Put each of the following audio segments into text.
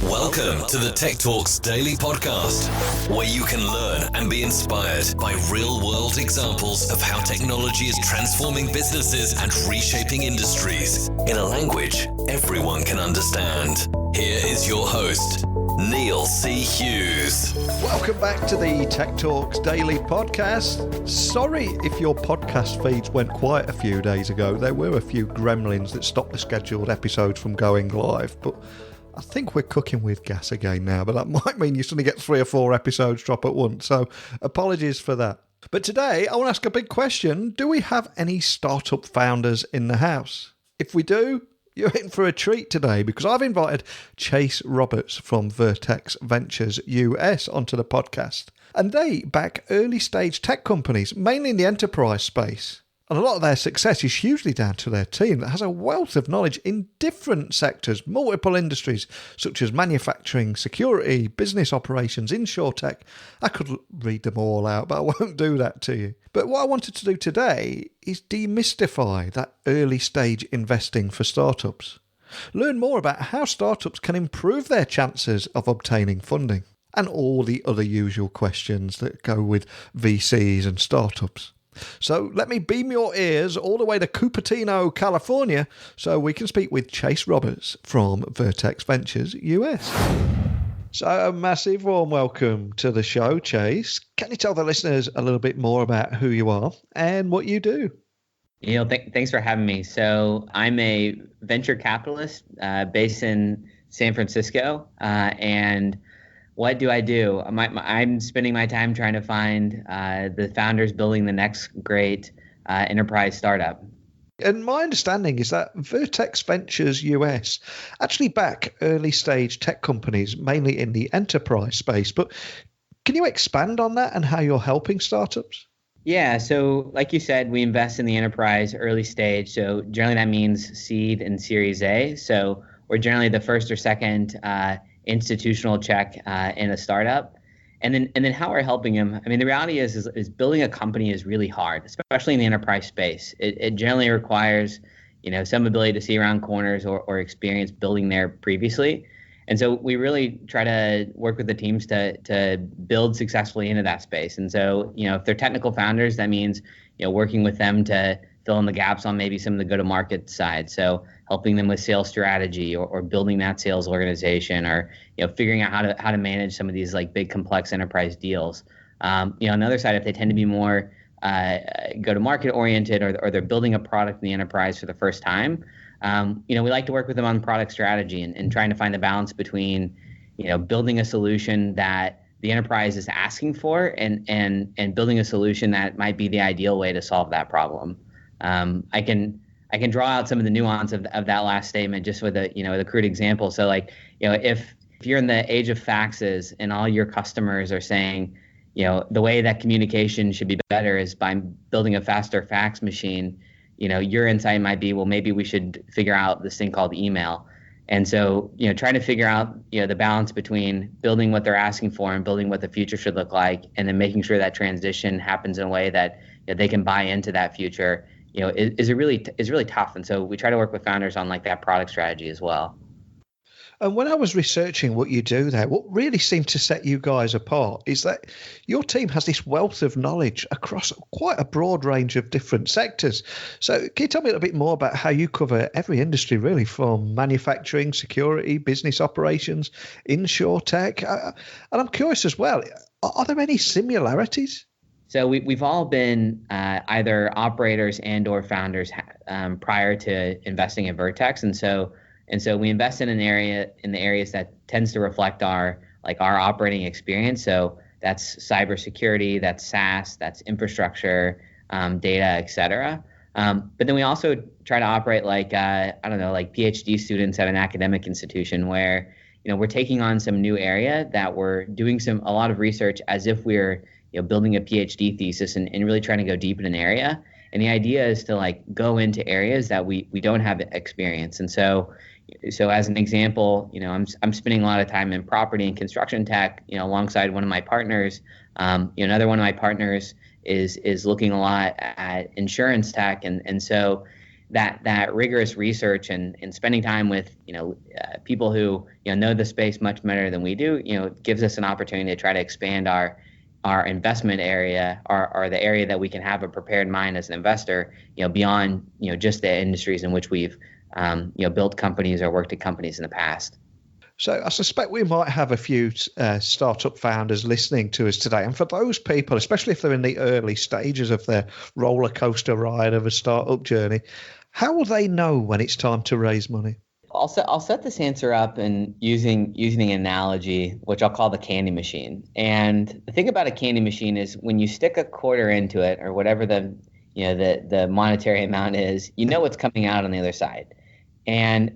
Welcome to the Tech Talks Daily Podcast, where you can learn and be inspired by real-world examples of how technology is transforming businesses and reshaping industries in a language everyone can understand. Here is your host, Neil C. Hughes. Welcome back to the Tech Talks Daily Podcast. Sorry if your podcast feeds went quiet a few days ago. There were a few gremlins that stopped the scheduled episodes from going live, but I think we're cooking with gas again now, but that might mean you suddenly get 3 or 4 episodes drop at once, so apologies for that. But today, I want to ask a big question. Do we have any startup founders in the house? If we do, you're in for a treat today, because I've invited Chase Roberts from Vertex Ventures US onto the podcast. And they back early stage tech companies, mainly in the enterprise space. And a lot of their success is hugely down to their team that has a wealth of knowledge in different sectors, multiple industries, such as manufacturing, security, business operations, insurtech. I could read them all out, but I won't do that to you. But what I wanted to do today is demystify that early stage investing for startups. Learn more about how startups can improve their chances of obtaining funding, and all the other usual questions that go with VCs and startups. So let me beam your ears all the way to Cupertino, California, so we can speak with Chase Roberts from Vertex Ventures US. So a massive warm welcome to the show, Chase. Can you tell the listeners a little bit more about who you are and what you do? Neil, thanks for having me. So I'm a venture capitalist based in San Francisco, and what do I do? I'm spending my time trying to find the founders building the next great enterprise startup. And my understanding is that Vertex Ventures US actually back early stage tech companies, mainly in the enterprise space. But can you expand on that and how you're helping startups? Yeah, so like you said, we invest in the enterprise early stage. So generally that means seed and Series A. So we're generally the first or second institutional check in a startup. And then how we're helping them. I mean, the reality is building a company is really hard, especially in the enterprise space. It generally requires, some ability to see around corners or experience building there previously. And so we really try to work with the teams to build successfully into that space. And so, if they're technical founders, that means, working with them to fill in the gaps on maybe some of the go-to-market side. So helping them with sales strategy or building that sales organization, or figuring out how to manage some of these like big complex enterprise deals. On the other side, if they tend to be more go-to-market oriented, or they're building a product in the enterprise for the first time, we like to work with them on product strategy and trying to find the balance between building a solution that the enterprise is asking for and building a solution that might be the ideal way to solve that problem. I can draw out some of the nuance of that last statement just with a crude example. So if you're in the age of faxes and all your customers are saying, the way that communication should be better is by building a faster fax machine, your insight might be, well, maybe we should figure out this thing called email. And so, trying to figure out, the balance between building what they're asking for and building what the future should look like, and then making sure that transition happens in a way that they can buy into that future, is really tough. And so we try to work with founders on like that product strategy as well. And when I was researching what you do there, what really seemed to set you guys apart is that your team has this wealth of knowledge across quite a broad range of different sectors. So can you tell me a little bit more about how you cover every industry, really, from manufacturing, security, business operations, insurtech? And I'm curious as well, are there any similarities? So we've all been either operators and or founders prior to investing in Vertex, and so we invest in the areas that tends to reflect our operating experience. So that's cybersecurity, that's SaaS, that's infrastructure, data, et cetera. But then we also try to operate like PhD students at an academic institution where we're taking on some new area that we're doing a lot of research as if we're building a PhD thesis and really trying to go deep in an area. And the idea is to go into areas that we don't have experience. And so as an example, I'm spending a lot of time in property and construction tech, alongside one of my partners. Another one of my partners is looking a lot at insurance tech. And so that rigorous research and spending time with people who know the space much better than we do, gives us an opportunity to try to expand our investment area, or the area that we can have a prepared mind as an investor, beyond just the industries in which we've built companies or worked at companies in the past. So I suspect we might have a few startup founders listening to us today. And for those people, especially if they're in the early stages of their roller coaster ride of a startup journey, how will they know when it's time to raise money? I'll set this answer up and using an analogy, which I'll call the candy machine. And the thing about a candy machine is when you stick a quarter into it, or whatever the monetary amount is, what's coming out on the other side. And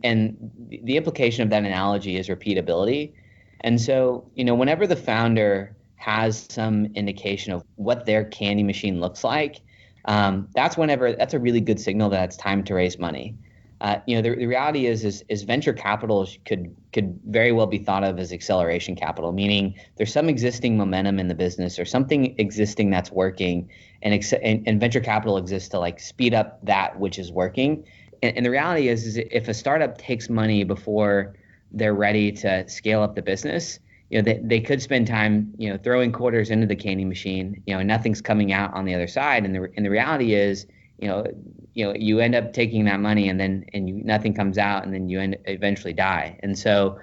the implication of that analogy is repeatability. And so, whenever the founder has some indication of what their candy machine looks like, that's a really good signal that it's time to raise money. The reality is venture capital could very well be thought of as acceleration capital, meaning there's some existing momentum in the business or something existing that's working, and venture capital exists to speed up that which is working. And the reality is if a startup takes money before they're ready to scale up the business, they could spend time, throwing quarters into the candy machine, and nothing's coming out on the other side. And the reality is, you end up taking that money and nothing comes out, and then you eventually die. And so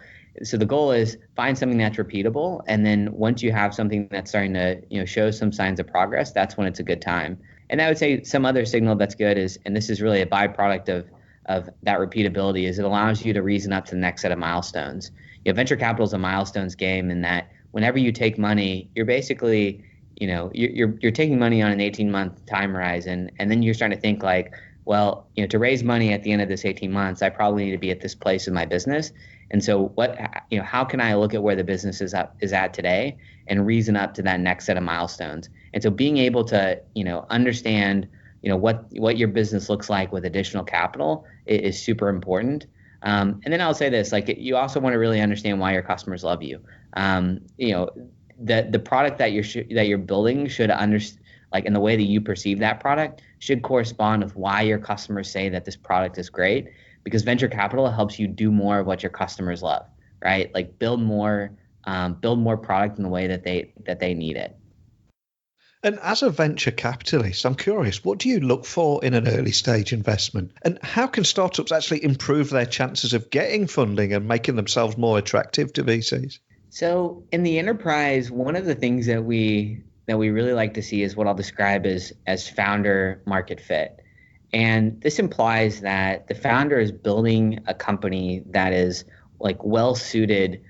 the goal is find something that's repeatable. And then once you have something that's starting to, show some signs of progress, that's when it's a good time. And I would say some other signal that's good is, and this is really a byproduct of that repeatability, is it allows you to reason up to the next set of milestones. Venture capital is a milestones game, in that whenever you take money, you're basically, you're taking money on an 18-month time horizon, and then you're starting to think to raise money at the end of this 18 months, I probably need to be at this place in my business. And so how can I look at where the business is at today and reason up to that next set of milestones? And so being able to, understand, what your business looks like with additional capital is super important. And then I'll say this, you also want to really understand why your customers love you. The product that you're building should and the way that you perceive that product should correspond with why your customers say that this product is great, because venture capital helps you do more of what your customers love, right? Build more product in the way that they need it. And as a venture capitalist, I'm curious, what do you look for in an early stage investment? And how can startups actually improve their chances of getting funding and making themselves more attractive to VCs? So in the enterprise, one of the things that we really like to see is what I'll describe as founder market fit. And this implies that the founder is building a company that is well suited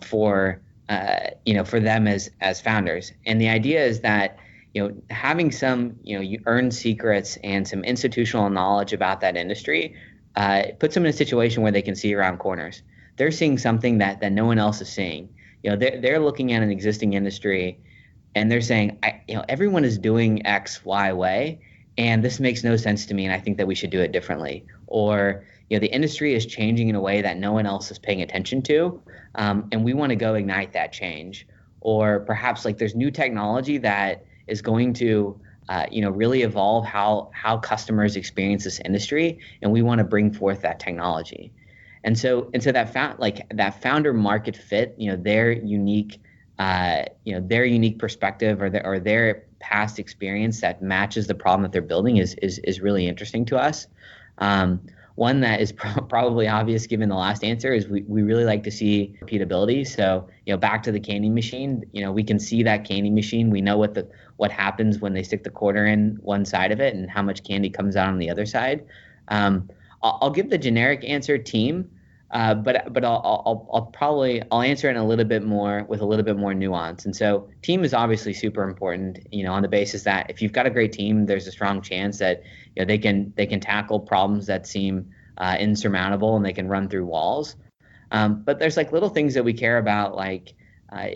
for them as founders. And the idea is that, having some, you earn secrets and some institutional knowledge about that industry, puts them in a situation where they can see around corners. They're seeing something that no one else is seeing. They're looking at an existing industry and they're saying, everyone is doing X, Y way, and this makes no sense to me, and I think that we should do it differently. Or, the industry is changing in a way that no one else is paying attention to, and we want to go ignite that change. Or perhaps there's new technology that is going to, really evolve how customers experience this industry, and we want to bring forth that technology. And so that founder market fit, their unique perspective or their past experience that matches the problem that they're building is really interesting to us. One that is probably obvious given the last answer is we really like to see repeatability. So, back to the candy machine, we can see that candy machine. We know what happens when they stick the quarter in one side of it and how much candy comes out on the other side. I'll give the generic answer team, but I'll answer it with a little bit more nuance. And so team is obviously super important, on the basis that if you've got a great team, there's a strong chance that they can tackle problems that seem insurmountable and they can run through walls. But there's little things that we care about,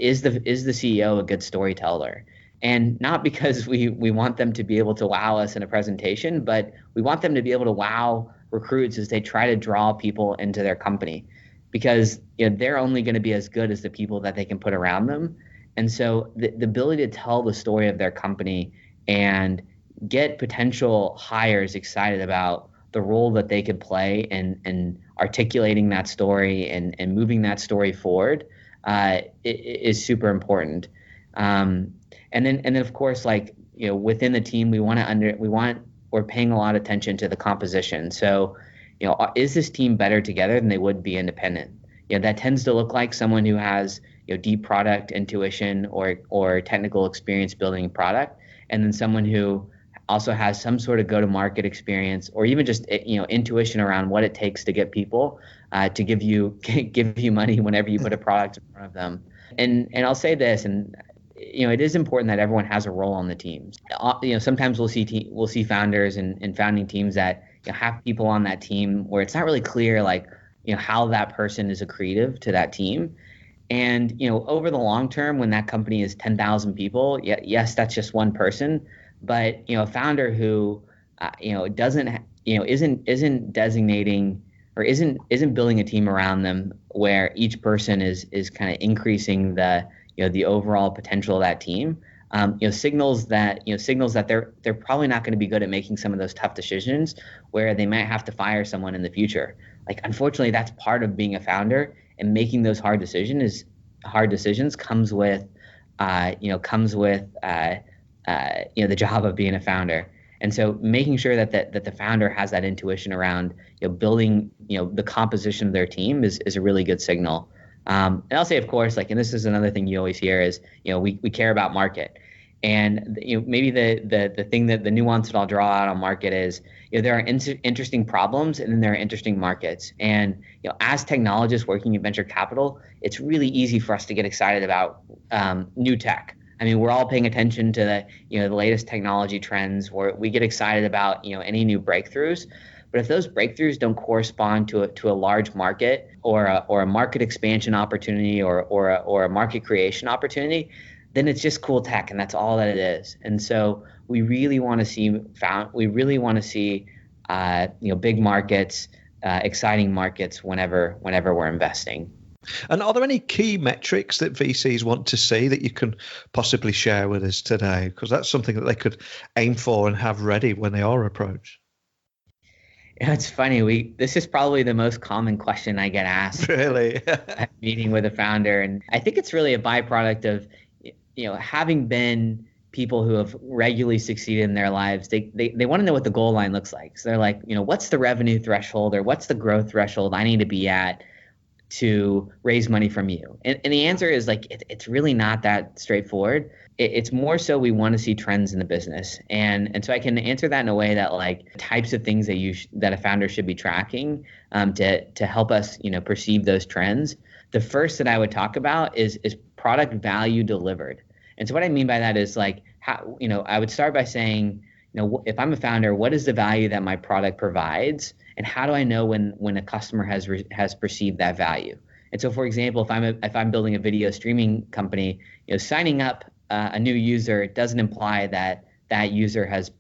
is the CEO a good storyteller? And not because we want them to be able to wow us in a presentation, but we want them to be able to wow recruits as they try to draw people into their company, because they're only going to be as good as the people that they can put around them. And so the ability to tell the story of their company and get potential hires excited about the role that they could play in articulating that story and moving that story forward is super important. And then of course, like, within the team, we're paying a lot of attention to the composition. So, is this team better together than they would be independent? That tends to look like someone who has deep product intuition or technical experience building product, and then someone who also has some sort of go-to-market experience, or even just intuition around what it takes to get people to give you money whenever you put a product in front of them. And I'll say this, and it is important that everyone has a role on the teams. Sometimes we'll see founders and founding teams that have people on that team where it's not really clear how that person is accretive to that team. And over the long term, when that company is 10,000 people, yes, that's just one person. But a founder who isn't designating or isn't building a team around them where each person is kind of increasing the overall potential of that team, signals that they're probably not going to be good at making some of those tough decisions where they might have to fire someone in the future. Like, unfortunately, that's part of being a founder, and making those hard decisions comes with the job of being a founder. And so making sure that the founder has that intuition around building the composition of their team is a really good signal. And I'll say, of course, and this is another thing you always hear is we care about market. And maybe the thing that the nuance that I'll draw out on market is there are interesting problems, and then there are interesting markets. And as technologists working in venture capital, it's really easy for us to get excited about new tech. I mean, we're all paying attention to the latest technology trends, where we get excited about any new breakthroughs. But if those breakthroughs don't correspond to a large market or a market expansion opportunity or a market creation opportunity, then it's just cool tech, and that's all that it is. And so we really want to see big markets, exciting markets whenever we're investing. And are there any key metrics that VCs want to see that you can possibly share with us today? Because that's something that they could aim for and have ready when they are approached. It's funny. This is probably the most common question I get asked. Really? At meeting with a founder, and I think it's really a byproduct of having been people who have regularly succeeded in their lives. They want to know what the goal line looks like. So they're like, what's the revenue threshold, or what's the growth threshold I need to be at to raise money from you? And the answer is it's really not that straightforward. It's more so we want to see trends in the business. And so I can answer that in a way that types of things that a founder should be tracking to help us perceive those trends. The first that I would talk about is product value delivered. And so what I mean by that is how I would start by saying, if I'm a founder, what is the value that my product provides? And how do I know when a customer has perceived that value? And so, for example, if I'm building a video streaming company, signing up a new user doesn't imply that user has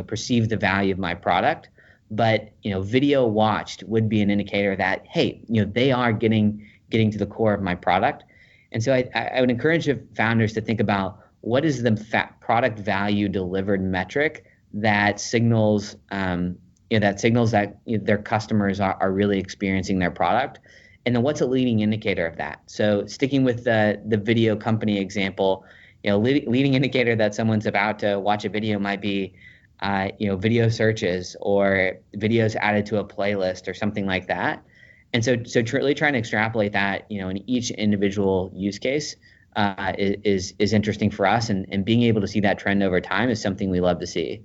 perceived the value of my product, but video watched would be an indicator that, hey, they are getting to the core of my product. And so I would encourage founders to think about what is the product value delivered metric that signals that their customers are really experiencing their product, and then what's a leading indicator of that. So sticking with the video company example, leading indicator that someone's about to watch a video might be video searches or videos added to a playlist or something like that. And so really trying to extrapolate that in each individual use case is interesting for us, and being able to see that trend over time is something we love to see.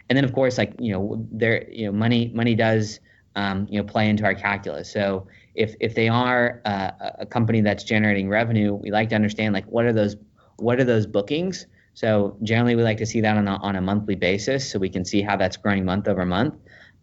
And then, of course, money does play into our calculus. So if they are a company that's generating revenue, we like to understand what are those bookings. So generally, we like to see that on a monthly basis, so we can see how that's growing month over month.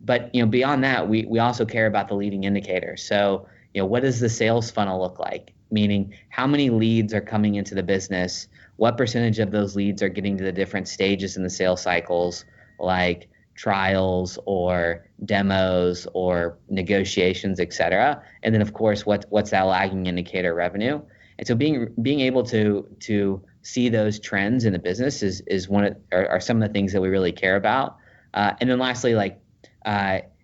But beyond that, we also care about the leading indicators. So what does the sales funnel look like? Meaning, how many leads are coming into the business? What percentage of those leads are getting to the different stages in the sales cycles, like trials or demos or negotiations, et cetera? And then, of course, what's that lagging indicator revenue? And so being able to see those trends in the business is are some of the things that we really care about. And then lastly,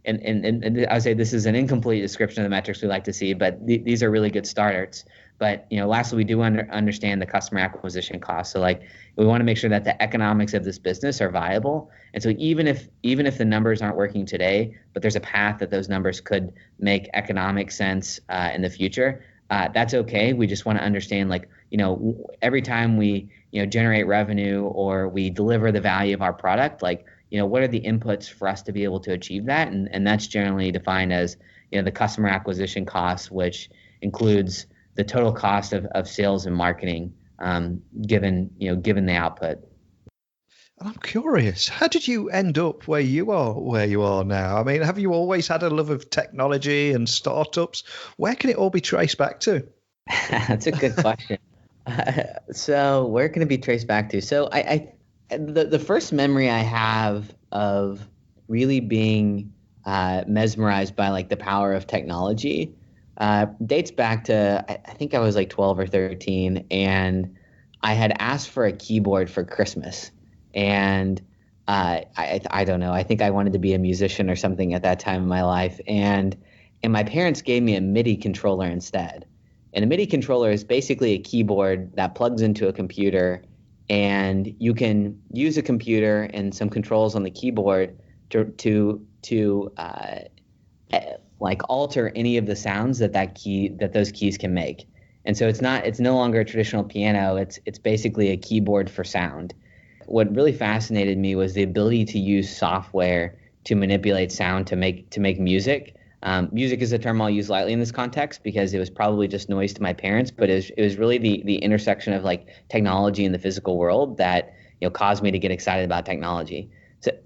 and I would say this is an incomplete description of the metrics we like to see, but these are really good starts. But lastly, we do understand the customer acquisition cost. So like we want to make sure that the economics of this business are viable. And so even if the numbers aren't working today, but there's a path that those numbers could make economic sense in the future, that's okay. We just want to understand, like, every time we generate revenue or we deliver the value of our product, like, what are the inputs for us to be able to achieve that? And that's generally defined as the customer acquisition cost, which includes the total cost of sales and marketing, given the output. And I'm curious, how did you end up where you are now? I mean, have you always had a love of technology and startups? Where can it all be traced back to? That's a good question. So where can it be traced back to? So the first memory I have of really being mesmerized by like the power of technology dates back to, I think I was like 12 or 13, and I had asked for a keyboard for Christmas. And I don't know, I think I wanted to be a musician or something at that time in my life. And my parents gave me a MIDI controller instead. And a MIDI controller is basically a keyboard that plugs into a computer, and you can use a computer and some controls on the keyboard to like alter any of the sounds that those keys can make. And so it's no longer a traditional piano. It's basically a keyboard for sound. What really fascinated me was the ability to use software to manipulate sound to make music. Music is a term I'll use lightly in this context because it was probably just noise to my parents, but it was really the intersection of like technology and the physical world that caused me to get excited about technology.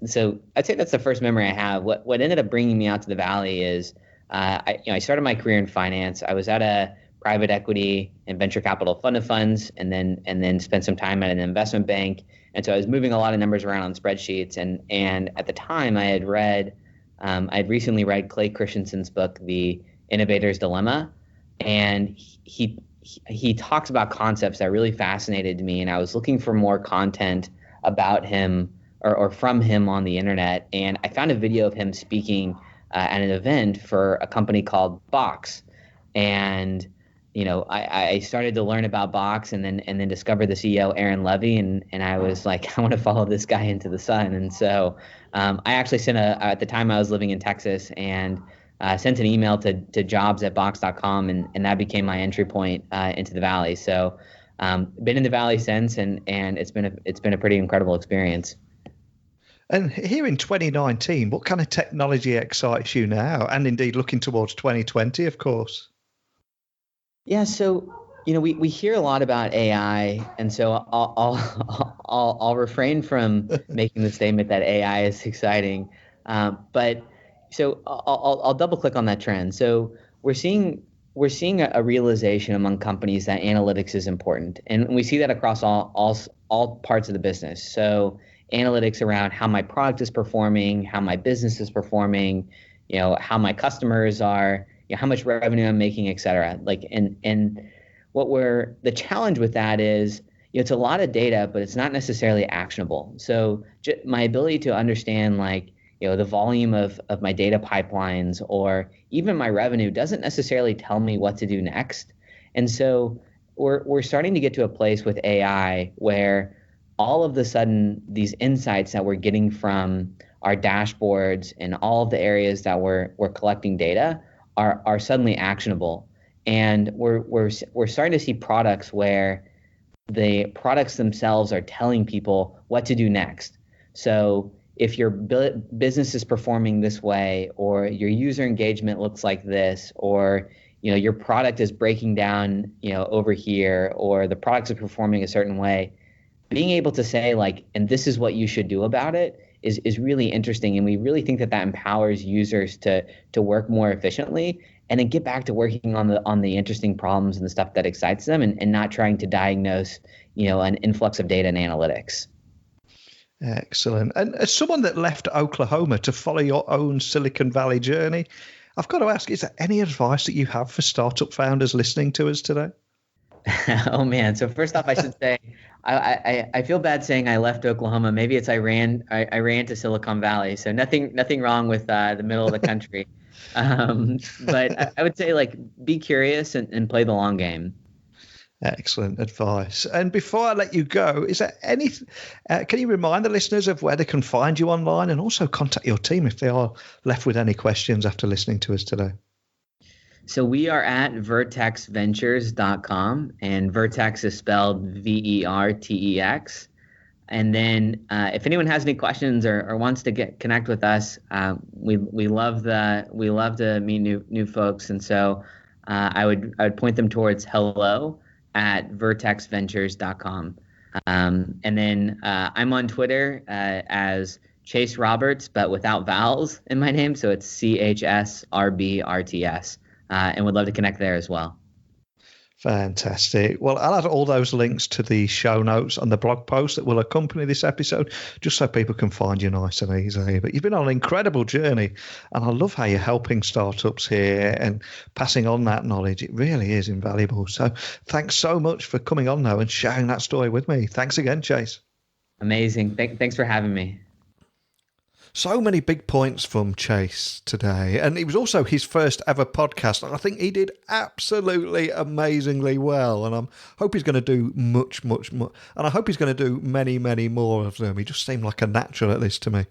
So I'd say that's the first memory I have. What ended up bringing me out to the Valley is I started my career in finance. I was at a private equity and venture capital fund of funds, and then spent some time at an investment bank. And so I was moving a lot of numbers around on spreadsheets. And at the time, I had recently read Clayton Christensen's book, The Innovator's Dilemma, and he talks about concepts that really fascinated me. And I was looking for more content about him or from him on the internet. And I found a video of him speaking at an event for a company called Box. And I started to learn about Box and then discovered the CEO, Aaron Levy, and I was like, I want to follow this guy into the sun. And so I actually at the time I was living in Texas, and sent an email to jobs@box.com, and that became my entry point into the Valley. So been in the Valley since, and it's been a pretty incredible experience. And here in 2019, what kind of technology excites you now? And indeed looking towards 2020, of course. Yeah, so we hear a lot about AI, and so I'll refrain from making the statement that AI is exciting, but so I'll double click on that trend. So we're seeing a realization among companies that analytics is important, and we see that across all parts of the business. So analytics around how my product is performing, how my business is performing, how my customers are, how much revenue I'm making, et cetera. And the challenge with that is, it's a lot of data, but it's not necessarily actionable. So my ability to understand the volume of my data pipelines or even my revenue doesn't necessarily tell me what to do next. And so we're starting to get to a place with AI where all of the sudden these insights that we're getting from our dashboards and all of the areas that we're collecting data are suddenly actionable. And we're starting to see products where the products themselves are telling people what to do next. So if your business is performing this way, or your user engagement looks like this, or your product is breaking down over here, or the products are performing a certain way, being able to say and this is what you should do about it is really interesting. And we really think that empowers users to work more efficiently and then get back to working on the interesting problems and the stuff that excites them, and not trying to diagnose an influx of data and analytics. Excellent. And as someone that left Oklahoma to follow your own Silicon Valley journey, I've got to ask, is there any advice that you have for startup founders listening to us today? Oh man! So first off, I should say I feel bad saying I left Oklahoma. Maybe it's I ran to Silicon Valley. So nothing wrong with the middle of the country. But I would say like be curious and play the long game. Excellent advice. And before I let you go, is there any? Can you remind the listeners of where they can find you online, and also contact your team if they are left with any questions after listening to us today? So we are at vertexventures.com, and Vertex is spelled Vertex. And then if anyone has any questions or wants to connect with us, we love to meet new folks. And so I would point them towards hello@vertexventures.com. And then I'm on Twitter as Chase Roberts, but without vowels in my name. So it's CHSRBRTS. And would love to connect there as well. Fantastic. Well, I'll add all those links to the show notes on the blog post that will accompany this episode, just so people can find you nice and easy. But you've been on an incredible journey, and I love how you're helping startups here and passing on that knowledge. It really is invaluable. So thanks so much for coming on now and sharing that story with me. Thanks again, Chase. Amazing. Thanks for having me. So many big points from Chase today. And it was also his first ever podcast. And I think he did absolutely amazingly well. And I hope he's going to do much more. And I hope he's going to do many, many more of them. He just seemed like a natural at this to me.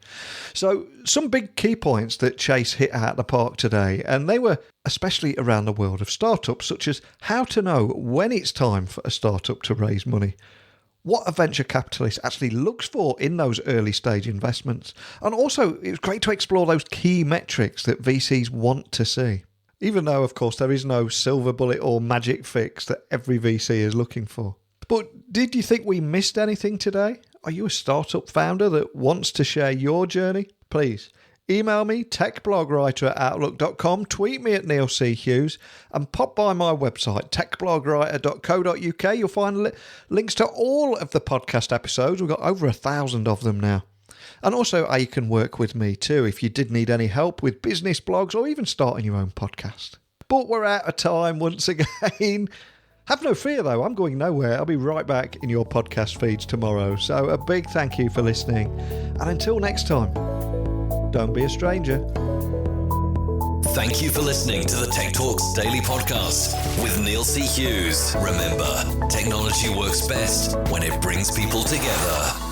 So some big key points that Chase hit out of the park today. And they were especially around the world of startups, such as how to know when it's time for a startup to raise money, what a venture capitalist actually looks for in those early stage investments. And also, it was great to explore those key metrics that VCs want to see. Even though, of course, there is no silver bullet or magic fix that every VC is looking for. But did you think we missed anything today? Are you a startup founder that wants to share your journey? Please email me, techblogwriter@outlook.com, tweet me at Neil C. Hughes, and pop by my website, techblogwriter.co.uk. You'll find links to all of the podcast episodes. We've got over 1,000 of them now. And also how you can work with me too if you did need any help with business blogs or even starting your own podcast. But we're out of time once again. Have no fear though, I'm going nowhere. I'll be right back in your podcast feeds tomorrow. So a big thank you for listening. And until next time, don't be a stranger. Thank you for listening to the Tech Talks Daily Podcast with Neil C. Hughes. Remember, technology works best when it brings people together.